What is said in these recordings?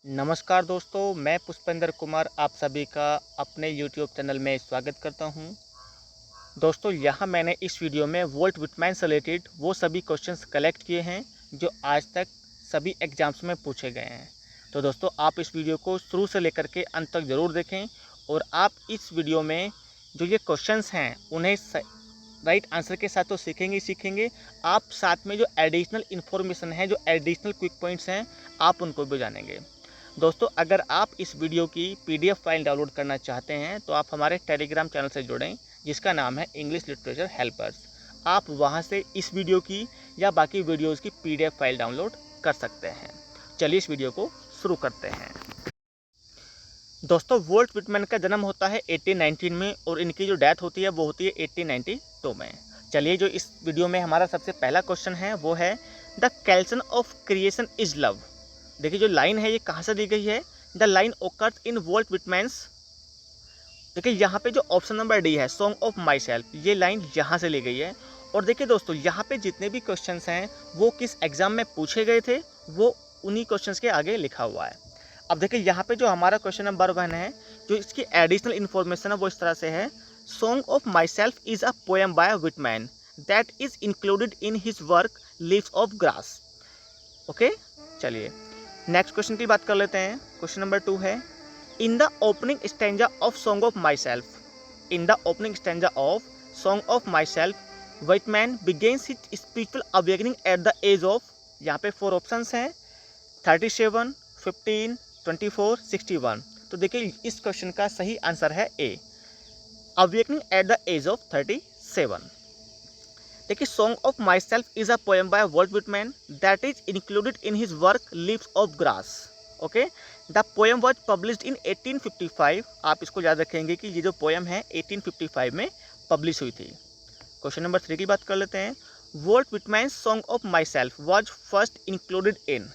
नमस्कार दोस्तों, मैं पुष्पेंद्र कुमार आप सभी का अपने YouTube चैनल में स्वागत करता हूं। दोस्तों, यहाँ मैंने इस वीडियो में वोल्ट विटमैन से रिलेटेड वो सभी क्वेश्चंस कलेक्ट किए हैं जो आज तक सभी एग्जाम्स में पूछे गए हैं। तो दोस्तों, आप इस वीडियो को शुरू से लेकर के अंत तक ज़रूर देखें और आप इस वीडियो में जो ये क्वेश्चंस हैं उन्हें राइट आंसर के साथ तो सीखेंगे, आप साथ में जो एडिशनल इन्फॉर्मेशन है, जो एडिशनल क्विक पॉइंट्स हैं, आप उनको भी जानेंगे। दोस्तों, अगर आप इस वीडियो की PDF फाइल डाउनलोड करना चाहते हैं तो आप हमारे टेलीग्राम चैनल से जुड़ें जिसका नाम है इंग्लिश लिटरेचर हेल्पर्स। आप वहां से इस वीडियो की या बाकी वीडियोस की PDF फाइल डाउनलोड कर सकते हैं। चलिए इस वीडियो को शुरू करते हैं। दोस्तों, वोल्ट विटमैन का जन्म होता है 1819 में और इनकी जो डेथ होती है वो होती है 1892 में। चलिए, जो इस वीडियो में हमारा सबसे पहला क्वेश्चन है वो है the causation of creation is love. देखिए, जो लाइन है ये कहाँ से दी गई है? The line occurs in Walt Whitman's. देखिए, यहाँ पे जो ऑप्शन नंबर डी है सॉन्ग ऑफ माई सेल्फ, ये लाइन यहाँ से ली गई है। और देखिए दोस्तों, यहाँ पे जितने भी क्वेश्चंस हैं वो किस एग्जाम में पूछे गए थे वो उन्हीं क्वेश्चंस के आगे लिखा हुआ है। अब देखिए, यहाँ पे जो हमारा क्वेश्चन नंबर 1 है, जो इसकी एडिशनल इन्फॉर्मेशन है वो इस तरह से है। Song of my self is a poem by Whitman that is included in his work leaves of grass. Okay, चलिए नेक्स्ट क्वेश्चन की बात कर लेते हैं। क्वेश्चन नंबर 2 है in the opening stanza of Song of Myself. In the opening stanza of Song of Myself Whitman begins his spiritual awakening at the age of. यहाँ पे 4 options हैं 37, 15, 24, 61। तो देखिए, इस क्वेश्चन का सही answer है A, awakening at the age of 37। देखिए, song of my self is a poem by Walt Whitman that is included in his work leaves of grass. Okay, the poem was published in 1855। आप इसको याद रखेंगे कि ये जो poem है 1855 में पब्लिश हुई थी। क्वेश्चन नंबर 3 की बात कर लेते हैं। Volt Whitman Song of my self was first included in.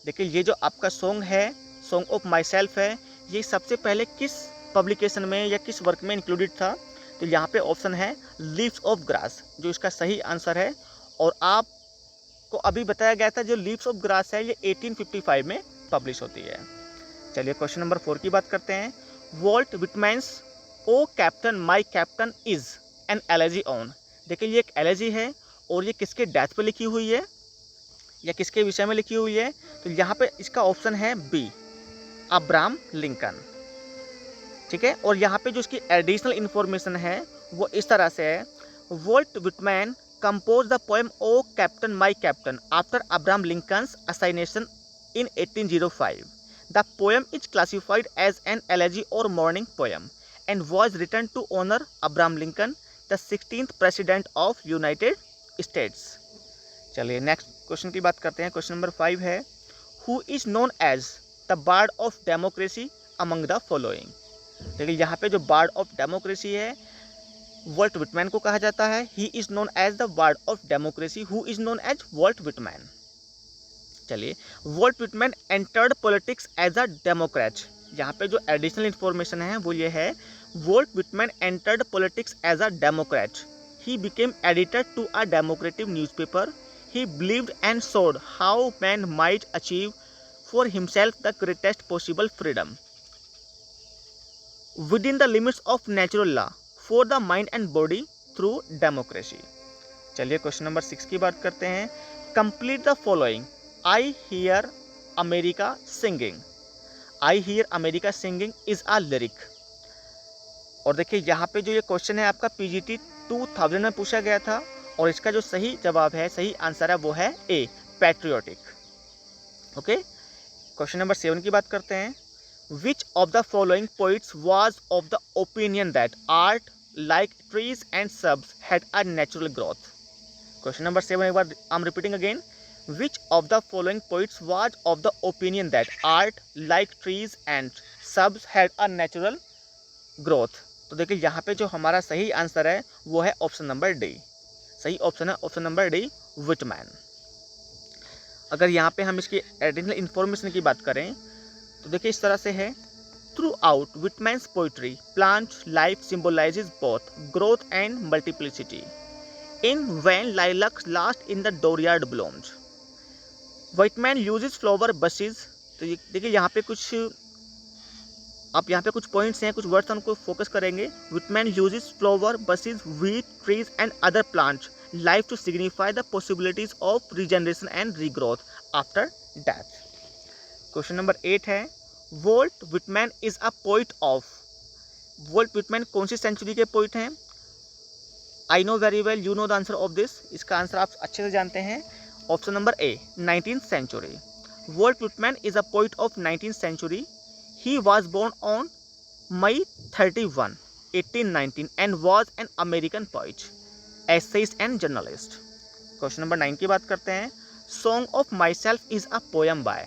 देखिए, ये जो आपका सॉन्ग है, सॉन्ग ऑफ माई सेल्फ है, ये सबसे पहले किस पब्लिकेशन में या किस वर्क में इंक्लूडेड था? तो यहाँ पे ऑप्शन है लीव्स ऑफ ग्रास, जो इसका सही आंसर है। और आपको अभी बताया गया था जो लीव्स ऑफ ग्रास है ये 1855 में पब्लिश होती है। चलिए क्वेश्चन नंबर 4 की बात करते हैं। Walt Whitman's O captain my captain is an elegy on. देखिए, ये एक एलेजी है और ये किसके डेथ पे लिखी हुई है या किसके विषय में लिखी हुई है? तो यहाँ पे इसका ऑप्शन है बी, अब्राहम लिंकन। ठीक है, और यहाँ पे जो इसकी एडिशनल इन्फॉर्मेशन है वो इस तरह से है। Walt Whitman compose the poem O captain my captain after Abraham Lincoln's assassination in 1805। The poem is classified as an elegy और mourning poem and was written to honour Abraham Lincoln the 16th president of United States. चलिए next question की बात करते हैं। Question number 5 है who is known as the bard of democracy among the following. देखिए, यहाँ पे जो बार्ड ऑफ डेमोक्रेसी है वोल्ट विटमैन को कहा जाता है। He is known as the bard of democracy who is known as Walt Whitman. चलिए, Walt Whitman entered politics as a democrat. यहाँ पे जो एडिशनल इन्फॉर्मेशन है वो ये है Walt Whitman entered politics as a democrat. He became editor to a democratic newspaper. He believed and showed how man might achieve for himself the greatest possible freedom within the limits of natural law for the mind and body through democracy। चलिए question number 6 की बात करते हैं। Complete the following. I hear America singing. I hear America singing is a lyric. और देखिए, यहाँ पे जो ये क्वेश्चन है आपका PGT 2000 में पूछा गया था और इसका जो सही जवाब है, सही आंसर है वो है ए, पैट्रियोटिक। ओके, क्वेश्चन नंबर 7 की बात करते हैं। Which of the following poets was of the opinion that art, like trees and shrubs, had a natural growth? Question number 7 एक बार I'm repeating again. Which of the following poets was of the opinion that art, like trees and shrubs, had a natural growth? तो देखिए, यहाँ पे जो हमारा सही answer है वो है ऑप्शन नंबर डी। सही ऑप्शन है ऑप्शन नंबर डी, विटमैन। अगर यहाँ पे हम इसकी एडिशनल इन्फॉर्मेशन की बात करें तो देखिए इस तरह से है। Throughout Whitman's poetry plant life symbolizes both growth and multiplicity. In when lilacs last in the dooryard blooms, Whitman uses flower bushes तो ये देखिए यहाँ पे कुछ आप यहाँ पे कुछ पॉइंट्स हैं, कुछ वर्ड्स उनको फोकस करेंगे। Whitman uses flower, buses, wheat, trees and other plants life to signify the possibilities of regeneration and regrowth after death. Question number 8 है, Walt Whitman is a poet of. Walt Whitman कौन सी century के poet हैं? I know very well, you know the answer of this. इसका answer आप अच्छे से जानते हैं। Option number A, 19th century. Walt Whitman is a poet of 19th century. He was born on May 31, 1819 and was an American poet, essayist and journalist. Question number 9 की बात करते हैं। Song of Myself is a poem by.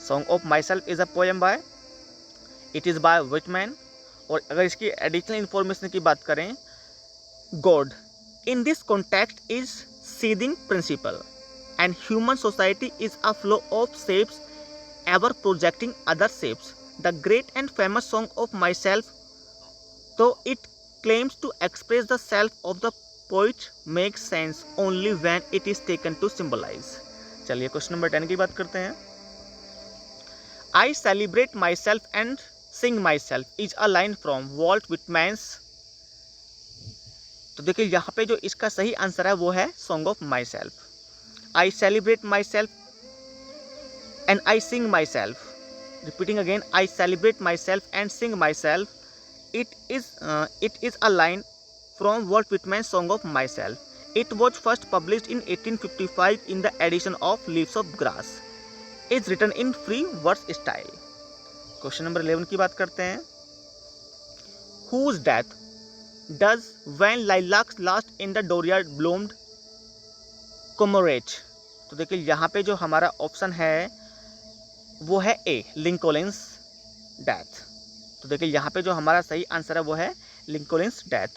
Song of Myself is a poem by. It is by Whitman. और अगर इसकी additional information की बात करें, God in this context is seething principle and human society is a flow of shapes ever projecting other shapes. The great and famous song of myself, though it claims to express the self of the poet, makes sense only when it is taken to symbolize. चलिए question number 10 की बात करते हैं। I celebrate myself and sing myself is a line from Walt Whitman's. तो देखिए यहाँ पे जो इसका सही आंसर है वो है Song of Myself. I celebrate myself and I sing myself. Repeating again, I celebrate myself and sing myself. It is a line from Walt Whitman's Song of Myself. It was first published in 1855 in the edition of Leaves of Grass. It's written in free verse style. Question number 11 की बात करते हैं। Whose death does when lilacs last in the dooryard bloomed commemorate? तो देखिए यहाँ पे जो हमारा ऑप्शन है वो है ए, लिंकोलिन्स डेथ। तो देखिए यहाँ पे जो हमारा सही आंसर है वो है लिंकोलिन्स डेथ।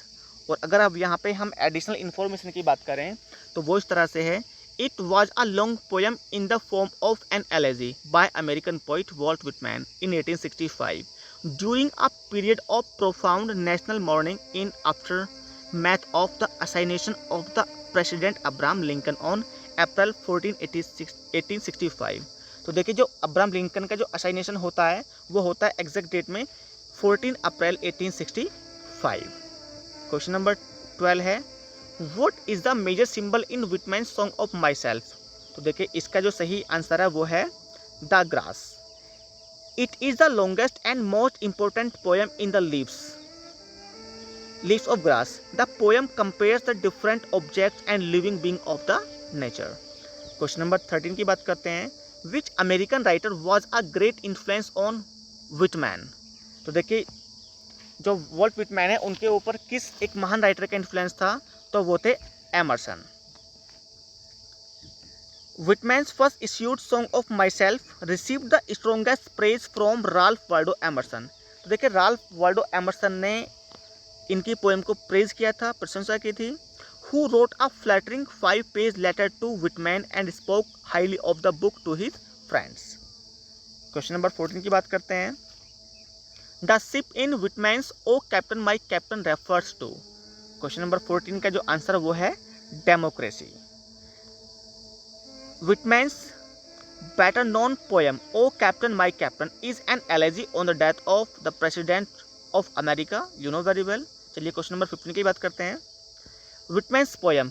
और अगर अब यहाँ पे हम एडिशनल इन्फॉर्मेशन की बात करें तो वो इस तरह से है, it was a long poem in the form of an elegy by American poet Walt Whitman in 1865 during a period of profound national mourning in aftermath of the assassination of the president Abraham Lincoln on April 1865। तो देखिए जो Abraham Lincoln का जो असाइनेशन होता है वो होता है एग्जैक्ट डेट में 14 अप्रैल 1865। क्वेश्चन नंबर 12 है, what is the major symbol in Whitman Song of Myself? तो देखिए इसका जो सही आंसर है वो है the grass. It is the longest and most important poem in the Leaves of Grass. The poem compares the different objects and living being of the nature. Question number 13 की बात करते हैं, which American writer was a great influence on Whitman? तो देखिए जो Walt Whitman है उनके ऊपर किस एक महान राइटर का इन्फ्लुएंस था? तो वो थे Emerson. Whitman's first issued song of myself received the strongest praise from Ralph Waldo Emerson. तो देखिए राल्फ वाल्डो एमरसन ने इनकी पोएम को प्रेज किया था, प्रशंसा की थी। Who wrote a flattering 5-page letter to Whitman and spoke highly of the book to his friends. Question number 14 की बात करते हैं। The ship in Whitman's "Oh Captain, My Captain" refers to. Question number 14 का जो answer वो है democracy. Whitman's better known poem "Oh Captain, My Captain" is an elegy on the death of the President of America. You know very well. चलिए question number 15 की बात करते हैं। विटमैन्स poem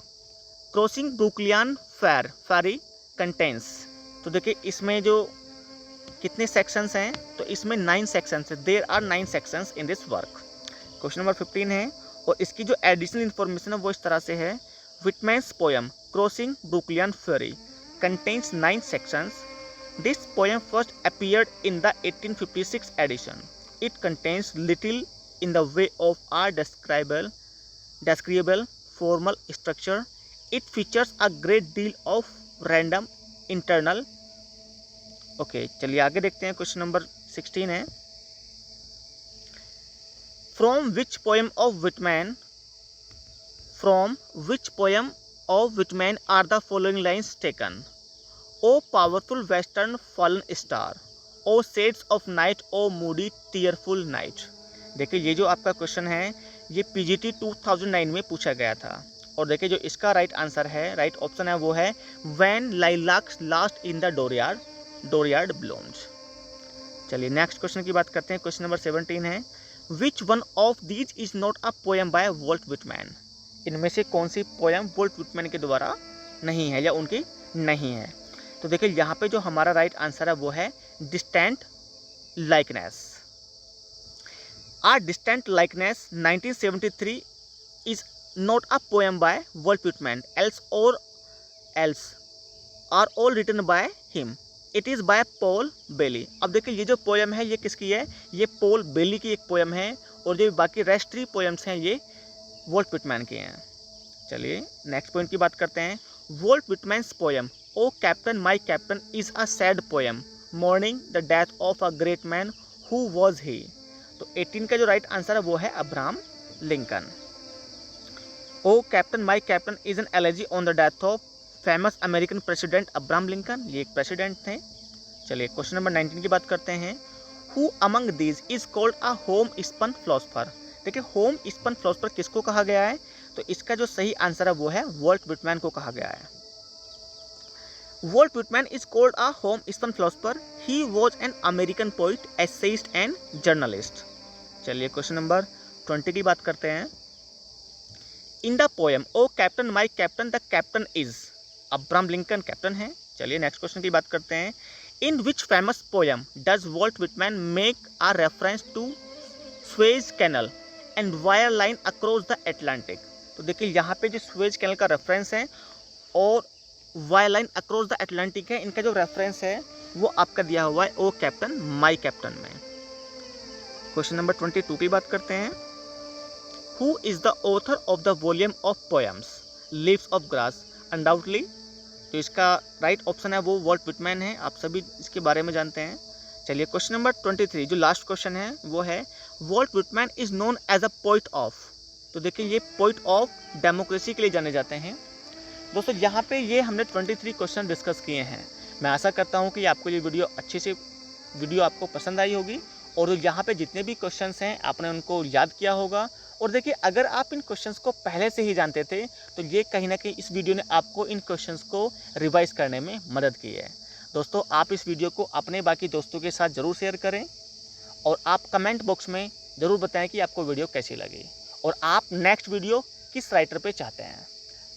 crossing Brooklyn फेरी contains. तो देखिए इसमें जो कितने सेक्शंस हैं? तो इसमें 9 सेक्शंस हैं। There are 9 sections in this work. Question number 15 है और इसकी जो एडिशनल इन्फॉर्मेशन है वो इस तरह से है, Whitman's poem crossing Brooklyn ferry contains 9 sections. This poem first appeared in the 1856 edition. It contains little in the way of are describable formal structure. It features a great deal of random internal. Okay चलिए आगे देखते हैं। Question number 16 है, from which poem of Whitman are the following lines taken? O powerful western fallen star, O shades of night, O moody tearful night. देखिए ये जो आपका question है ये PGT 2009 में पूछा गया था और देखिए जो इसका राइट आंसर है, राइट ऑप्शन है वो है when lilacs last in the डोरयार्ड डोरियार्ड ब्लोम्स। चलिए नेक्स्ट क्वेश्चन की बात करते हैं। क्वेश्चन नंबर 17 है, which one of these is not a poem by Walt Whitman. इनमें से कौन सी पोएम वॉल्ट विटमैन के द्वारा नहीं है या उनकी नहीं है। तो देखिए यहाँ पे जो हमारा राइट आंसर है वो है distant likeness. A distant likeness 1973 is not a poem by Walt Whitman, else are all written by him, it is by Paul Bailey. अब देखिए ये जो पोएम है ये किसकी है, ये पॉल बेली की एक पोएम है, और जो बाकी रेस्ट्री पोएम्स हैं ये वॉल्ट विटमैन के हैं। चलिए नेक्स्ट पॉइंट की बात करते हैं। Walt Whitman's poem O captain my captain is a sad poem mourning the death of a great man who was he. तो 18 का जो राइट आंसर है वो है Abraham Lincoln. O captain my captain is an elegy on the death of famous American president Abraham Lincoln, ये एक president थे। चलिए क्वेश्चन नंबर 19 की बात करते हैं। Who among these is called a homespun philosopher. देखिए होम स्पन फिलोसोफर किसको कहा गया है, तो इसका जो सही आंसर है वो है वॉल्ट विटमैन को कहा गया है। Walt Whitman is called a homespun philosopher, he was an American poet, essayist and journalist. चलिए क्वेश्चन नंबर 20 की बात करते हैं। In the poem O captain my captain the captain is, Abraham Lincoln captain है। चलिए next question की बात करते हैं। In which famous poem does Walt Whitman make a reference to Suez canal and wire line across the Atlantic. तो देखिए यहाँ पे जो स्वेज कैनल का रेफरेंस है और wire line across the Atlantic है, इनका जो रेफरेंस है वो आपका दिया हुआ है ओ कैप्टन माई कैप्टन में। क्वेश्चन नंबर 22 की बात करते हैं। Who is the author of the volume of poems leaves of grass. Undoubtedly तो इसका राइट ऑप्शन है वो वॉल्ट विटमैन है, आप सभी इसके बारे में जानते हैं। चलिए क्वेश्चन नंबर 23 जो लास्ट क्वेश्चन है वो है, Walt Whitman is known as a poet of. तो देखिए ये पोइट ऑफ डेमोक्रेसी के लिए जाने जाते हैं। दोस्तों यहाँ पे ये हमने 23 क्वेश्चन डिस्कस किए हैं। मैं आशा करता हूँ कि आपको ये वीडियो आपको पसंद आई होगी, और यहाँ पे जितने भी क्वेश्चंस हैं आपने उनको याद किया होगा। और देखिए अगर आप इन क्वेश्चंस को पहले से ही जानते थे तो ये कहीं ना कहीं इस वीडियो ने आपको इन क्वेश्चंस को रिवाइज करने में मदद की है। दोस्तों आप इस वीडियो को अपने बाकी दोस्तों के साथ ज़रूर शेयर करें, और आप कमेंट बॉक्स में ज़रूर बताएं कि आपको वीडियो कैसी लगी और आप नेक्स्ट वीडियो किस राइटर पे चाहते हैं।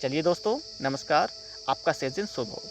चलिए दोस्तों नमस्कार, आपका दिन शुभ हो।